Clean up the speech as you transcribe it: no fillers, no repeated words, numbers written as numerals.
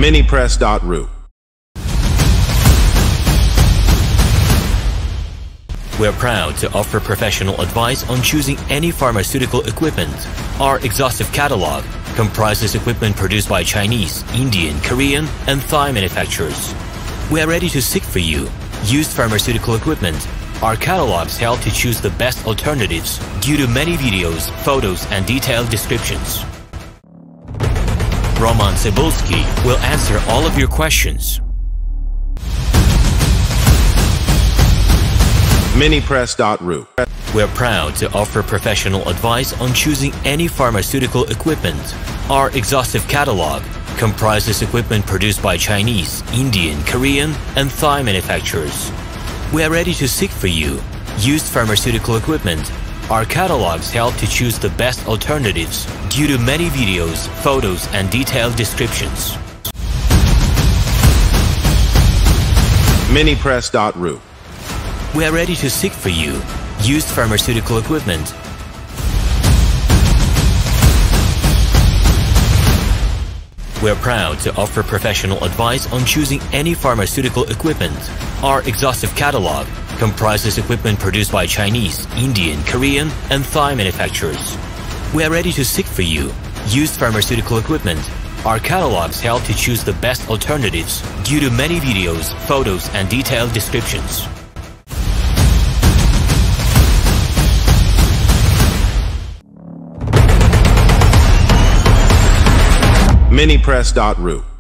Minipress.ru. We're proud to offer professional advice on choosing any pharmaceutical equipment. Our exhaustive catalog comprises equipment produced by Chinese, Indian, Korean, and Thai manufacturers. We are ready to seek for you used pharmaceutical equipment. Our catalogs help to choose the best alternatives due to many videos, photos, and detailed descriptions. RomanTsibulsky will answer all of your questions. Minipress.ru. We're proud to offer professional advice on choosing any pharmaceutical equipment. Our exhaustive catalog comprises equipment produced by Chinese, Indian, Korean, and Thai manufacturers. We are ready to seek for you used pharmaceutical equipment. Our catalogs help to choose the best alternatives due to many videos, photos, and detailed descriptions. Minipress.ru. We are ready to seek for you used pharmaceutical equipment. We're proud to offer professional advice on choosing any pharmaceutical equipment. Our exhaustive catalog comprises equipment produced by Chinese, Indian, Korean, and Thai manufacturers. We are ready to seek for you used pharmaceutical equipment. Our catalogs help to choose the best alternatives due to many videos, photos, and detailed descriptions. Minipress.ru.